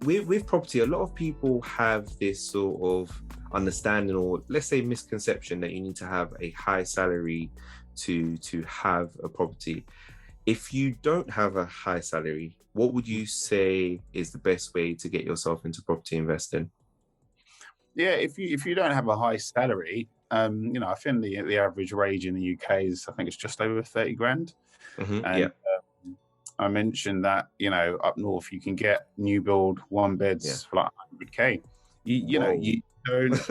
with property, a lot of people have this sort of understanding, or let's say misconception, that you need to have a high salary to have a property. If you don't have a high salary, what would you say is the best way to get yourself into property investing? Yeah, if you don't have a high salary, I think the average wage in the UK is, I think it's just over 30 grand. Yeah. And I mentioned that, up north you can get new build one Yeah. beds for like 100k. You know, you don't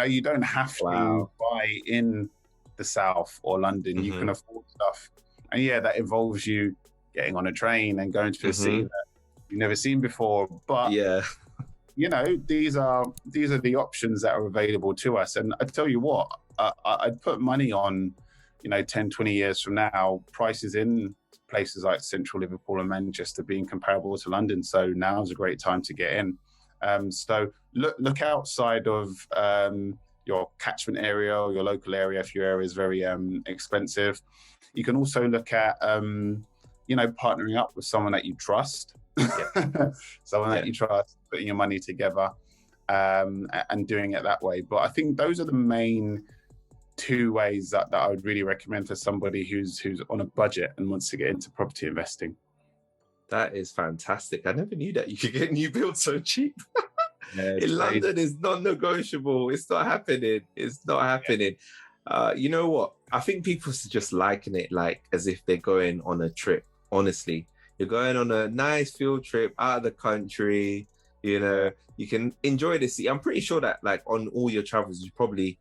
you don't have to buy in the south or London. You can afford stuff, and that involves you getting on a train and going to a city that you've never seen before. But these are the options that are available to us. And I tell you what, I'd put money on, 10, 20 years from now, prices in places like central Liverpool and Manchester being comparable to London. So now is a great time to get in. So look outside of your catchment area or your local area if your area is very expensive. You can also look at, partnering up with someone that you trust. Someone that you trust, putting your money together and doing it that way. But I think those are the main two ways that I would really recommend for somebody who's on a budget and wants to get into property investing. That is fantastic. I never knew that you could get new builds so cheap. In London, it's non-negotiable. It's not happening. It's not happening. You know what? I think people are just liking it like as if they're going on a trip. Honestly, you're going on a nice field trip out of the country. You can enjoy the city. I'm pretty sure that like on all your travels, you probably,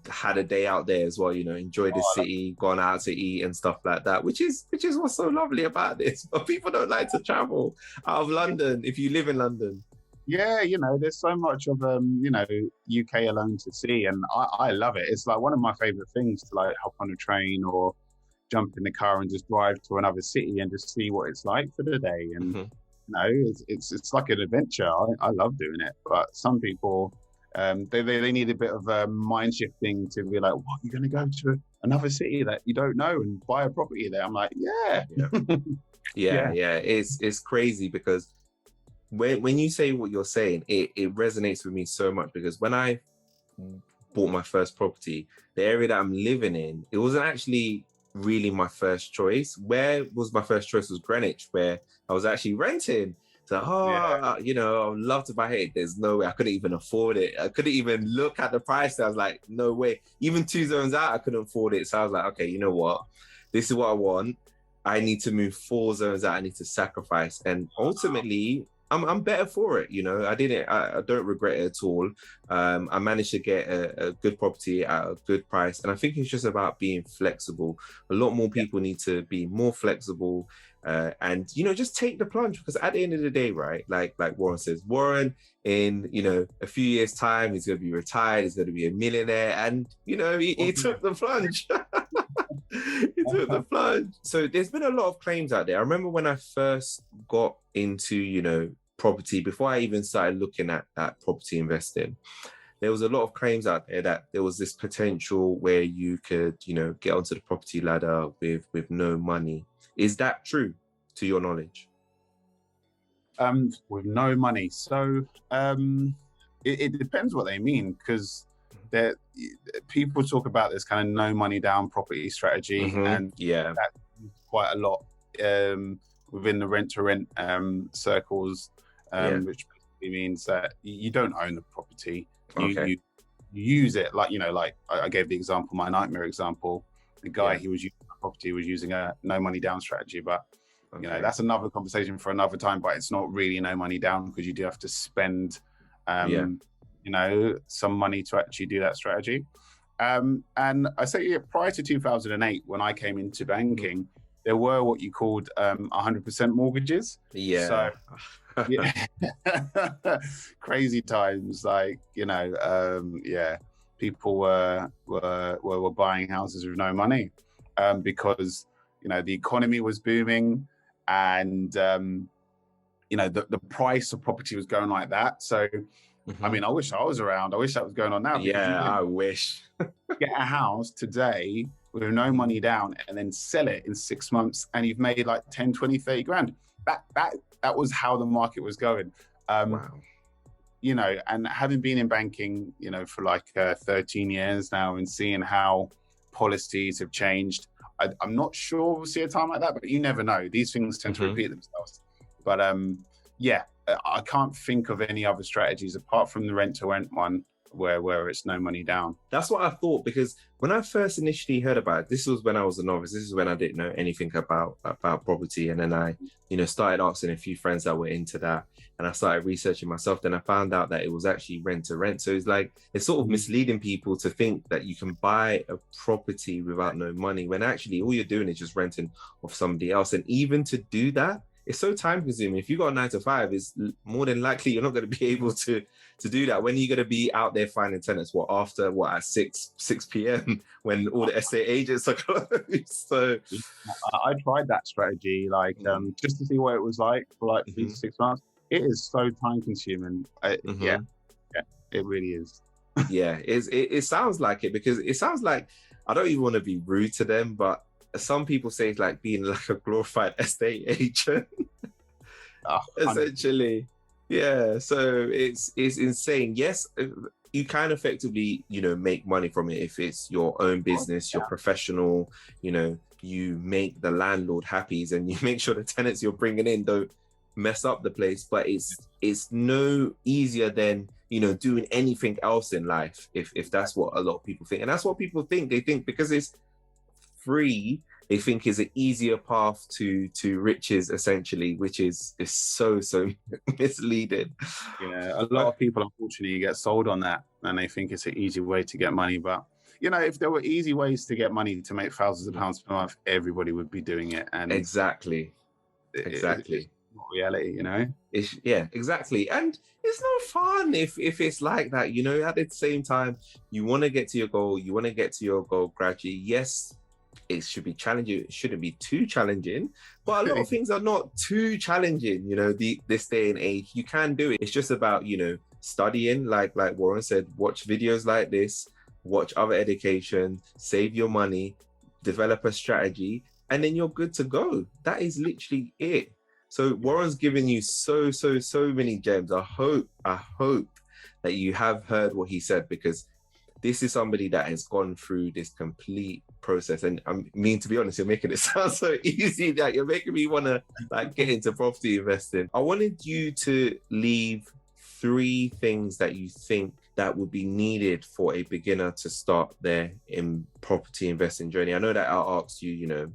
had a day out there as well, enjoy the city, gone out to eat and stuff like that, which is what's so lovely about this. But people don't like to travel out of London if you live in London. Yeah, there's so much of UK alone to see, and I love it. It's like one of my favorite things to like hop on a train or jump in the car and just drive to another city and just see what it's like for the day. And it's like an adventure. I love doing it, but some people they need a bit of mind shifting to be like, what, you're going to go to another city that you don't know and buy a property there? I'm like, yeah. It's crazy because when you say what you're saying, it resonates with me so much, because when I bought my first property, the area that I'm living in, it wasn't actually really my first choice. Where was my first choice was Greenwich, where I was actually renting. So, I would love to buy it. There's no way. I couldn't even afford it. I couldn't even look at the price. I was like, no way. Even 2 zones out, I couldn't afford it. So I was like, okay, you know what? This is what I want. I need to move 4 zones out. I need to sacrifice. And ultimately, I'm better for it. I don't regret it at all. I managed to get a good property at a good price. And I think it's just about being flexible. A lot more people need to be more flexible and, just take the plunge, because at the end of the day, right, like Warren says, in, a few years time, he's going to be retired. He's going to be a millionaire. And, he took the plunge. He took the plunge. So there's been a lot of claims out there. I remember when I first got into, property, before I even started looking at property investing, there was a lot of claims out there that there was this potential where you could, get onto the property ladder with no money. Is that true, to your knowledge? With no money. So it depends what they mean, because people talk about this kind of no money down property strategy, and that's quite a lot within the rent to rent circles, which basically means that you don't own the property. You use it like I gave the example, my nightmare example. The guy he was using the property was using a no money down strategy, but that's another conversation for another time. But it's not really no money down, because you do have to spend some money to actually do that strategy. And I say prior to 2008, when I came into banking, there were what you called 100% mortgages. So, crazy times. Like, people were buying houses with no money because, the economy was booming, and, the price of property was going like that. So, I mean, I wish I was around. I wish that was going on now. I wish. Get a house today with no money down and then sell it in 6 months, and you've made like 10, 20, 30 grand. that was how the market was going. Wow. You know, and having been in banking, you know, for like 13 years now, and seeing how policies have changed, I'm not sure we'll see a time like that, but you never know. These things tend to repeat themselves. But yeah, I can't think of any other strategies apart from the rent to rent one where it's no money down. That's what I thought, because when I first initially heard about it, this was when I was a novice. This is when I didn't know anything about property. And then I, you know, started asking a few friends that were into that, and I started researching myself. Then I found out that it was actually rent to rent. So it's like, it's sort of misleading people to think that you can buy a property without no money, when actually all you're doing is just renting off somebody else. And even to do that, it's so time consuming. If you got a 9 to 5, it's more than likely you're not going to be able to do that. When are you going to be out there finding tenants? At 6 p.m. when all the estate agents are closed? So I tried that strategy, like just to see what it was like for like 3 to 6 months. It is so time consuming. Yeah, it really is. Yeah, it sounds like it, because it sounds like, I don't even want to be rude to them, but some people say it's like being like a glorified estate agent. Essentially. Yeah, so it's insane. Yes, you can effectively, you know, make money from it if it's your own business, you're professional, you know, you make the landlord happy, and you make sure the tenants you're bringing in don't mess up the place. But it's no easier than, you know, doing anything else in life, if that's what a lot of people think. And that's what people think. They think because it's free, they think is an easier path to riches, essentially, which is so misleading. Yeah, a lot of people unfortunately get sold on that, and they think it's an easy way to get money. But you know, if there were easy ways to get money to make thousands of pounds per month, everybody would be doing it. And exactly. It's not reality, you know. Exactly. And it's no fun if it's like that, you know. At the same time, you want to get to your goal. You want to get to your goal gradually. Yes, it should be challenging. It shouldn't be too challenging, but a lot of things are not too challenging, you know, this day and age. You can do it. It's just about, you know, studying, like Warren said, watch videos like this, watch other education, save your money, develop a strategy, and then you're good to go. That is literally it. So Warren's given you so many gems. I hope that you have heard what he said, because this is somebody that has gone through this complete process. And I mean, to be honest, you're making it sound so easy that you're making me want to like get into property investing. I wanted you to leave 3 things that you think that would be needed for a beginner to start their in property investing journey. I know that I asked you, you know,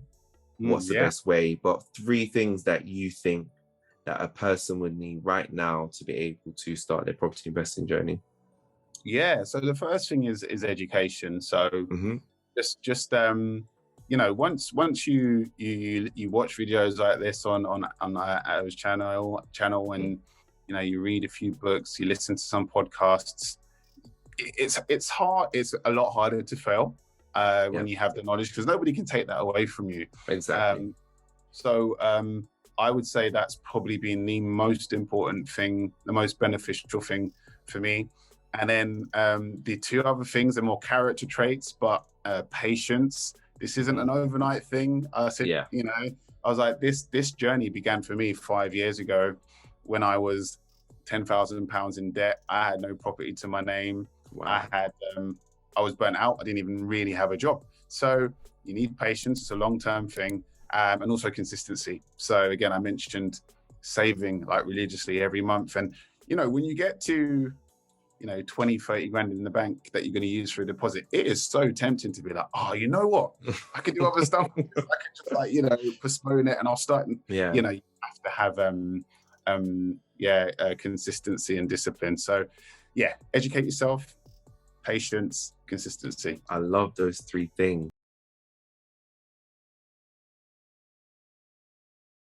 what's the best way, but 3 things that you think that a person would need right now to be able to start their property investing journey. Yeah, so the first thing is education. So just you know, once you watch videos like this on our channel, and you know, you read a few books, you listen to some podcasts, it's hard. It's a lot harder to fail when you have the knowledge, because nobody can take that away from you. Exactly. So I would say that's probably been the most important thing, the most beneficial thing for me. And then the 2 other things are more character traits, but patience. This isn't an overnight thing. I said, you know, I was like, this journey began for me 5 years ago when I was £10,000 in debt. I had no property to my name. Wow. I was burnt out. I didn't even really have a job. So you need patience. It's a long-term thing, and also consistency. So again, I mentioned saving like religiously every month. And, you know, when you get to, you know, 20, 30 grand in the bank that you're going to use for a deposit, it is so tempting to be like, oh, you know what? I could do other stuff. I could just like, you know, postpone it and I'll start. You know, you have to have, consistency and discipline. So yeah, educate yourself, patience, consistency. I love those 3 things.